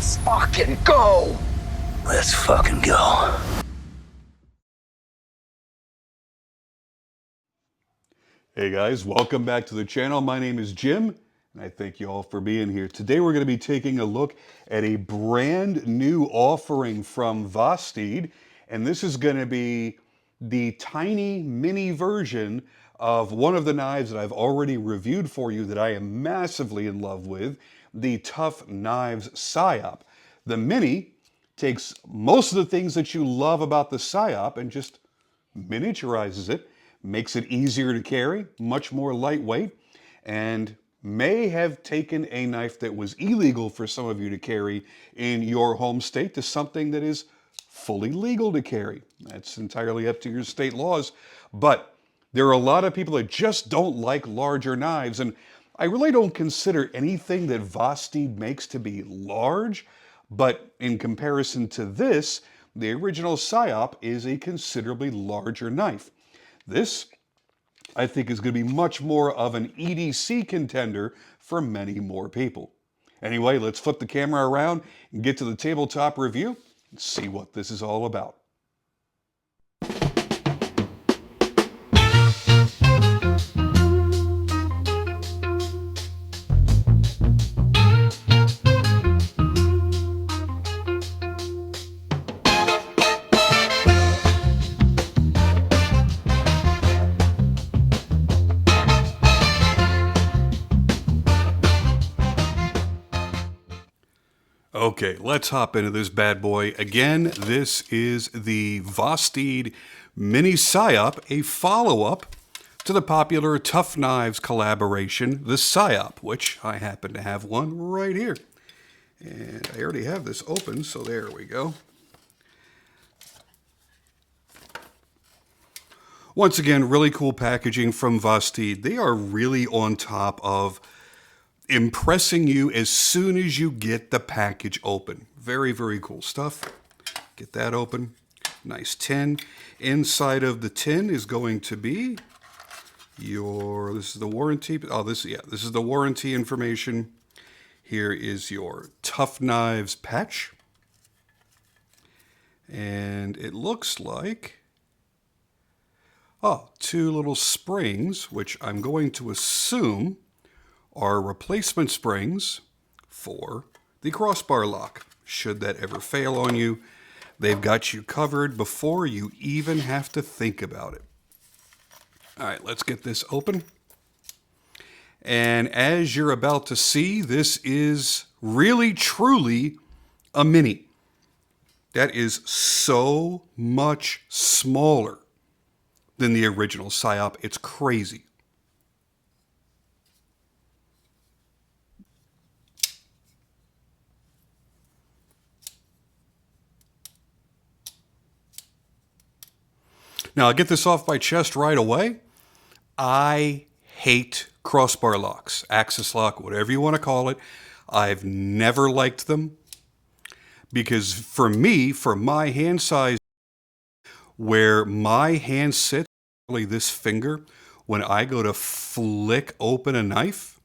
Let's fucking go! Let's fucking go. Hey guys, welcome back to the channel. My name is Jim, and I thank you all for being here. Today we're going to be taking a look at a brand new offering from Vosteed, and this is going to be the tiny mini version of one of the knives that I've already reviewed for you that I am massively in love with, the Tough Knives Psyop. The mini takes most of the things that you love about the Psyop and just miniaturizes it, makes it easier to carry, much more lightweight, and may have taken a knife that was illegal for some of you to carry in your home state to something that is fully legal to carry. That's entirely up to your state laws. But there are a lot of people that just don't like larger knives, and I really don't consider anything that Vosteed makes to be large, but in comparison to this, the original Psyop is a considerably larger knife. This, I think, is going to be much more of an EDC contender for many more people. Anyway, let's flip the camera around and get to the tabletop review and see what this is all about. Okay, let's hop into this bad boy. Again, this is the Vosteed Mini Psyop, a follow-up to the popular Tough Knives collaboration, the Psyop, which I happen to have one right here. And I already have this open, so there we go. Once again, really cool packaging from Vosteed. They are really on top of impressing you as soon as you get the package open. Very, very cool stuff. Get that open. Nice tin. Inside of the tin is going to be this is the warranty. Oh, this is the warranty information. Here is your Tough Knives patch. And it looks like, two little springs, which I'm going to assume are replacement springs for the crossbar lock. Should that ever fail on you, they've got you covered before you even have to think about it. All right, let's get this open. And as you're about to see, this is really, truly a mini. That is so much smaller than the original Psyop. It's crazy. Now, I'll get this off my chest right away. I hate crossbar locks, axis lock, whatever you want to call it. I've never liked them because for me, for my hand size, where my hand sits, really this finger, when I go to flick open a knife,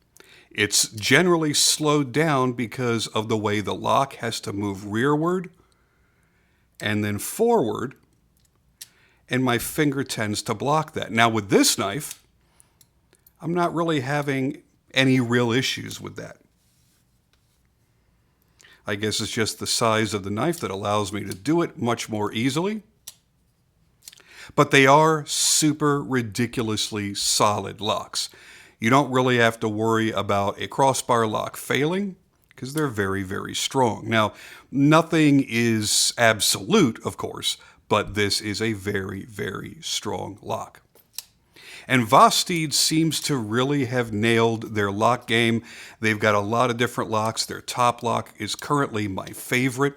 it's generally slowed down because of the way the lock has to move rearward and then forward, and my finger tends to block that. Now with this knife, I'm not really having any real issues with that. I guess it's just the size of the knife that allows me to do it much more easily. But they are super ridiculously solid locks. You don't really have to worry about a crossbar lock failing because they're very, very strong. Now, nothing is absolute, of course, but this is a very, very strong lock. And Vosteed seems to really have nailed their lock game. They've got a lot of different locks. Their top lock is currently my favorite.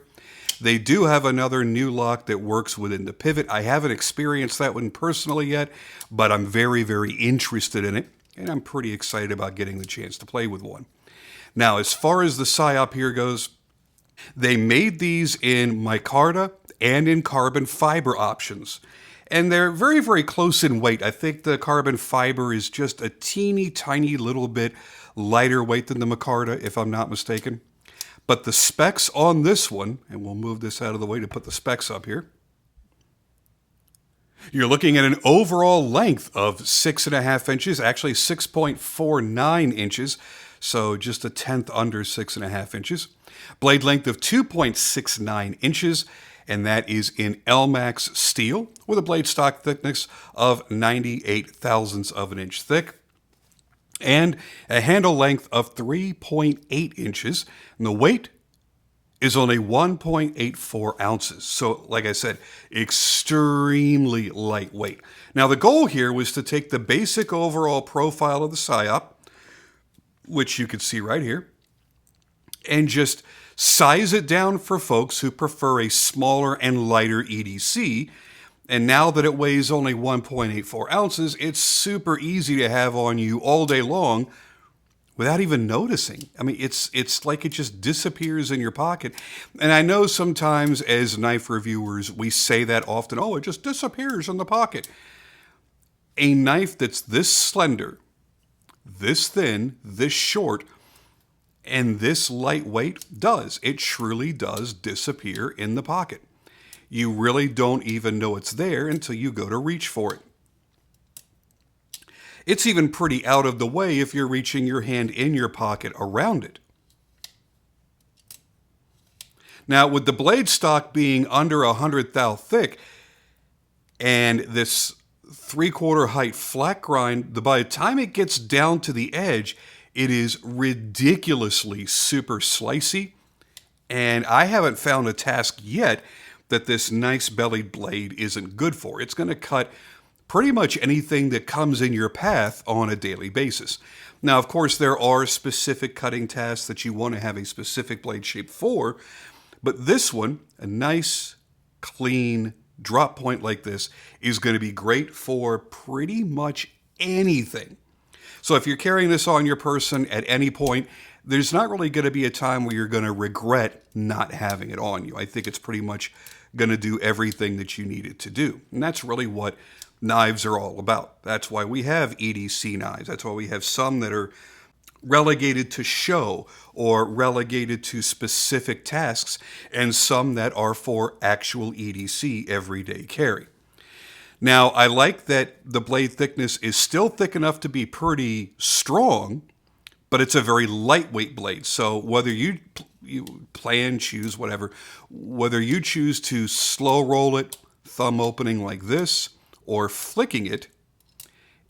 They do have another new lock that works within the pivot. I haven't experienced that one personally yet, but I'm very, very interested in it, and I'm pretty excited about getting the chance to play with one. Now, as far as the Psyop here goes, they made these in micarta and in carbon fiber options. And they're very, very close in weight. I think the carbon fiber is just a teeny tiny little bit lighter weight than the micarta, if I'm not mistaken. But the specs on this one, and we'll move this out of the way to put the specs up here. You're looking at an overall length of 6.5 inches, actually 6.49 inches, so just a tenth under 6.5 inches. Blade length of 2.69 inches, and that is in Elmax steel, with a blade stock thickness of 98 thousandths of an inch thick, and a handle length of 3.8 inches, and the weight is only 1.84 ounces. So, like I said, extremely lightweight. Now, the goal here was to take the basic overall profile of the Psyop, which you can see right here, and just size it down for folks who prefer a smaller and lighter EDC. And now that it weighs only 1.84 ounces, it's super easy to have on you all day long without even noticing. I mean, it's like it just disappears in your pocket. And I know sometimes as knife reviewers, we say that often, oh, it just disappears in the pocket. A knife that's this slender, this thin, this short, and this lightweight does. It truly does disappear in the pocket. You really don't even know it's there until you go to reach for it. It's even pretty out of the way if you're reaching your hand in your pocket around it. Now, with the blade stock being under 100 thou thick and this 3/4 height flat grind, by the time it gets down to the edge, it is ridiculously super slicey. And I haven't found a task yet that this nice bellied blade isn't good for. It's going to cut pretty much anything that comes in your path on a daily basis. Now, of course, there are specific cutting tasks that you want to have a specific blade shape for, but this one, a nice, clean drop point like this, is going to be great for pretty much anything. So if you're carrying this on your person at any point, there's not really going to be a time where you're going to regret not having it on you. I think it's pretty much going to do everything that you need it to do. And that's really what knives are all about. That's why we have EDC knives. That's why we have some that are relegated to show or relegated to specific tasks, and some that are for actual EDC everyday carry. Now, I like that the blade thickness is still thick enough to be pretty strong, but it's a very lightweight blade. So whether you plan, choose, whatever, whether you choose to slow roll it, thumb opening like this, or flicking it,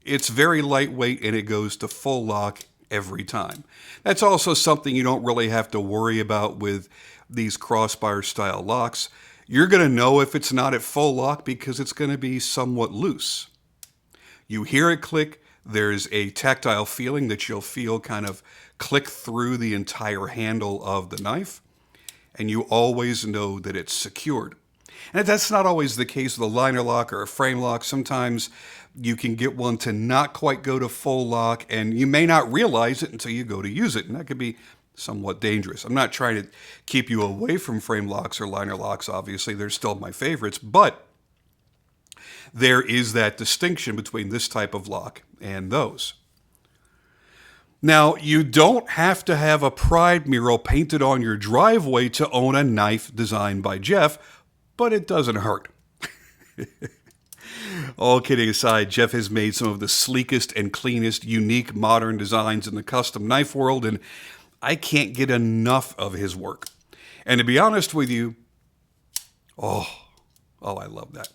it's very lightweight and it goes to full lock every time. That's also something you don't really have to worry about with these crossbar style locks. You're going to know if it's not at full lock because it's going to be somewhat loose. You hear it click, there's a tactile feeling that you'll feel kind of click through the entire handle of the knife, and you always know that it's secured. And that's not always the case with a liner lock or a frame lock. Sometimes you can get one to not quite go to full lock, and you may not realize it until you go to use it, and that could be somewhat dangerous. I'm not trying to keep you away from frame locks or liner locks, obviously. They're still my favorites, but there is that distinction between this type of lock and those. Now, you don't have to have a pride mural painted on your driveway to own a knife designed by Jeff, but it doesn't hurt. All kidding aside, Jeff has made some of the sleekest and cleanest, unique, modern designs in the custom knife world, and I can't get enough of his work. And to be honest with you, I love that.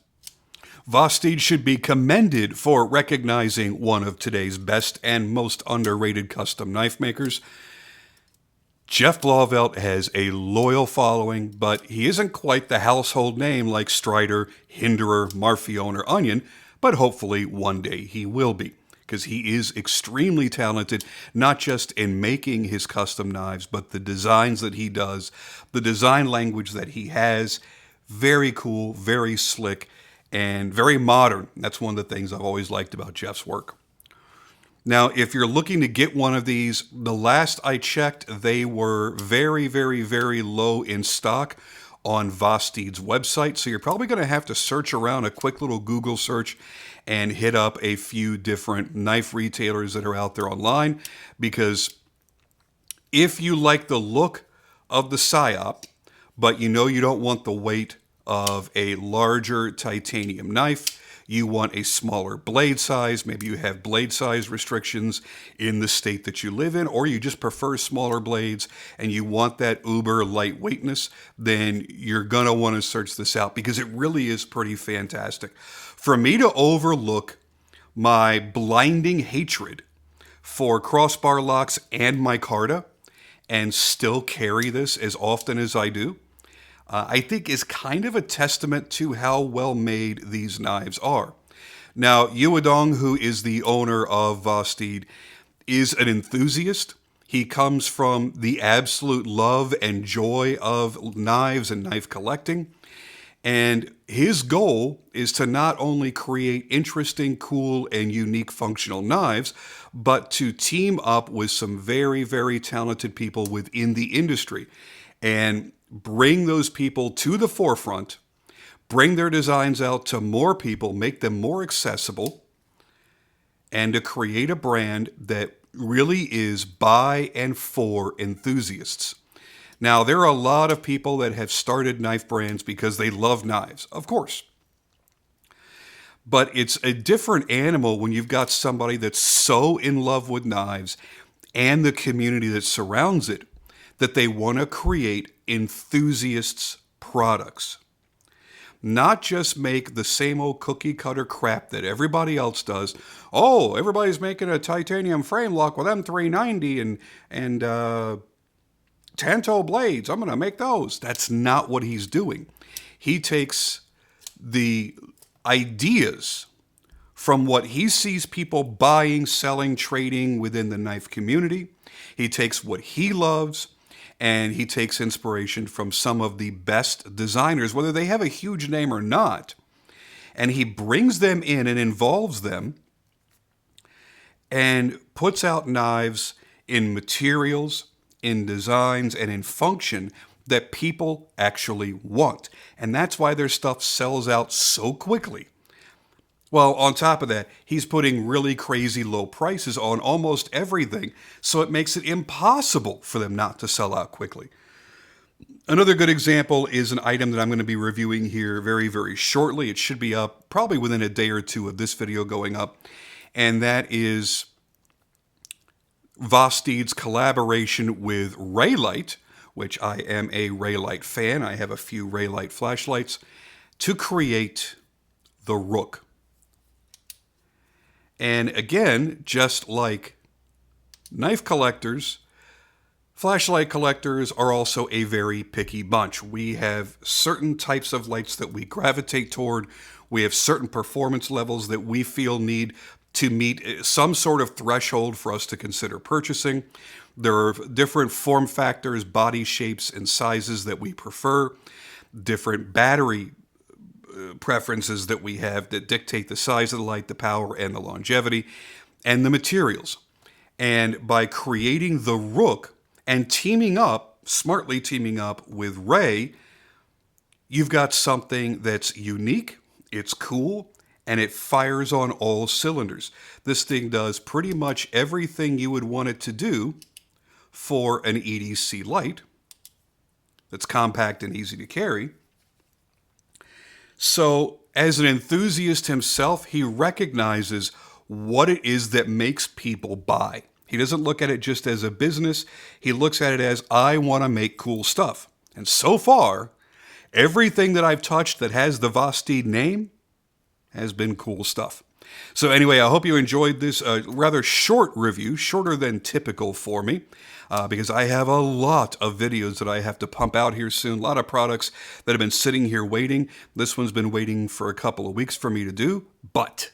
Vosteed should be commended for recognizing one of today's best and most underrated custom knife makers. Jeff Blauvelt has a loyal following, but he isn't quite the household name like Strider, Hinderer, Marfione, or Onion, but hopefully one day he will be, because he is extremely talented, not just in making his custom knives, but the designs that he does, the design language that he has. Very cool, very slick, and very modern. That's one of the things I've always liked about Jeff's work. Now, if you're looking to get one of these, the last I checked, they were very, very, very low in stock on Vosteed's website. So you're probably going to have to search around, a quick little Google search, and hit up a few different knife retailers that are out there online. Because if you like the look of the Psyop, but you know you don't want the weight of a larger titanium knife. You want a smaller blade size. Maybe you have blade size restrictions in the state that you live in, or you just prefer smaller blades and you want that uber lightweightness, then you're going to want to search this out because it really is pretty fantastic. For me to overlook my blinding hatred for crossbar locks and micarta and still carry this as often as I do, I think is kind of a testament to how well made these knives are. Now, Yuedong, who is the owner of Vosteed, is an enthusiast. He comes from the absolute love and joy of knives and knife collecting. And his goal is to not only create interesting, cool, and unique functional knives, but to team up with some very, very talented people within the industry and bring those people to the forefront, bring their designs out to more people, make them more accessible, and to create a brand that really is by and for enthusiasts. Now, there are a lot of people that have started knife brands because they love knives, of course. But it's a different animal when you've got somebody that's so in love with knives and the community that surrounds it that they want to create enthusiasts' products. Not just make the same old cookie cutter crap that everybody else does. Oh, everybody's making a titanium frame lock with M390 and Tanto blades. I'm going to make those. That's not what he's doing. He takes the ideas from what he sees people buying, selling, trading within the knife community. He takes what he loves, and he takes inspiration from some of the best designers, whether they have a huge name or not. And he brings them in and involves them and puts out knives in materials, in designs, and in function that people actually want. And that's why their stuff sells out so quickly. Well, on top of that, he's putting really crazy low prices on almost everything, so it makes it impossible for them not to sell out quickly. Another good example is an item that I'm going to be reviewing here very, very shortly. It should be up probably within a day or two of this video going up, and that is Vosteed's collaboration with Raylight, which I am a Raylight fan. I have a few Raylight flashlights, to create the Rook. And again, just like knife collectors, flashlight collectors are also a very picky bunch. We have certain types of lights that we gravitate toward. We have certain performance levels that we feel need to meet some sort of threshold for us to consider purchasing. There are different form factors, body shapes, and sizes that we prefer, different battery preferences that we have that dictate the size of the light, the power, and the longevity, and the materials. And by creating the Rook and smartly teaming up with Ray, you've got something that's unique, it's cool, and it fires on all cylinders. This thing does pretty much everything you would want it to do for an EDC light that's compact and easy to carry. So, as an enthusiast himself, he recognizes what it is that makes people buy. He doesn't look at it just as a business. He looks at it as, I want to make cool stuff. And so far, everything that I've touched that has the Vosteed name has been cool stuff. So anyway, I hope you enjoyed this rather short review, shorter than typical for me, because I have a lot of videos that I have to pump out here soon, a lot of products that have been sitting here waiting. This one's been waiting for a couple of weeks for me to do, but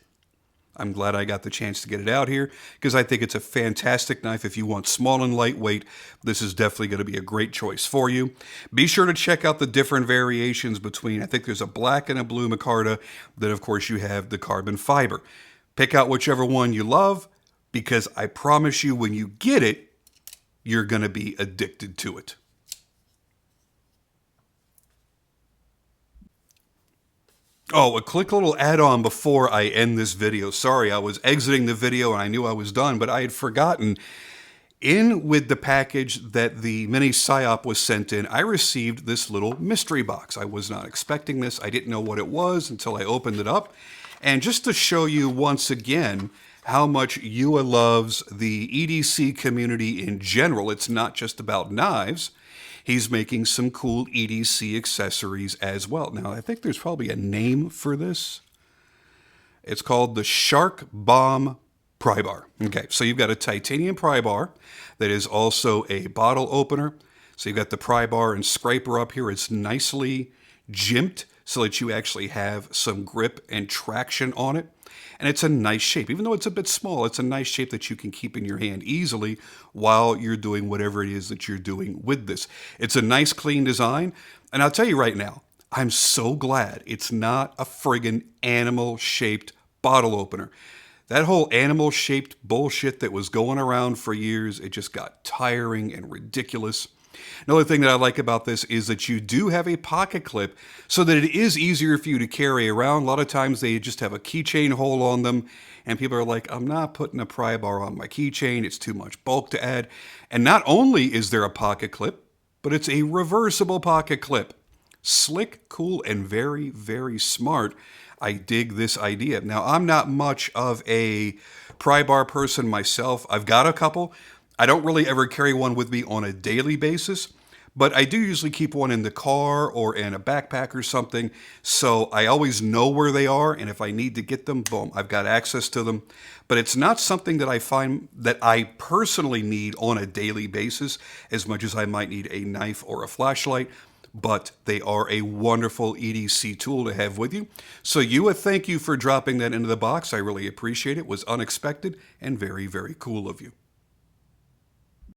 I'm glad I got the chance to get it out here because I think it's a fantastic knife. If you want small and lightweight, this is definitely going to be a great choice for you. Be sure to check out the different variations between, I think there's a black and a blue micarta. Then, of course, you have the carbon fiber. Pick out whichever one you love because I promise you when you get it, you're going to be addicted to it. Oh, a quick little add-on before I end this video. Sorry, I was exiting the video and I knew I was done, but I had forgotten. In with the package that the Mini Psyop was sent in, I received this little mystery box. I was not expecting this. I didn't know what it was until I opened it up. And just to show you once again how much Yua loves the EDC community in general, it's not just about knives. He's making some cool EDC accessories as well. Now, I think there's probably a name for this. It's called the Shark Bomb pry bar. Okay, so you've got a titanium pry bar that is also a bottle opener. So you've got the pry bar and scraper up here. It's nicely jimped so that you actually have some grip and traction on it. And it's a nice shape. Even though it's a bit small, it's a nice shape that you can keep in your hand easily while you're doing whatever it is that you're doing with this. It's a nice, clean design. And I'll tell you right now, I'm so glad it's not a friggin' animal-shaped bottle opener. That whole animal-shaped bullshit that was going around for years, it just got tiring and ridiculous. Another thing that I like about this is that you do have a pocket clip so that it is easier for you to carry around. A lot of times they just have a keychain hole on them, and people are like, I'm not putting a pry bar on my keychain. It's too much bulk to add. And not only is there a pocket clip, but it's a reversible pocket clip. Slick, cool, and very, very smart. I dig this idea. Now, I'm not much of a pry bar person myself. I've got a couple. I don't really ever carry one with me on a daily basis, but I do usually keep one in the car or in a backpack or something, so I always know where they are, and if I need to get them, boom, I've got access to them. But it's not something that I find that I personally need on a daily basis as much as I might need a knife or a flashlight. But they are a wonderful EDC tool to have with you. So Yua, thank you for dropping that into the box. I really appreciate it. It was unexpected and very, very cool of you.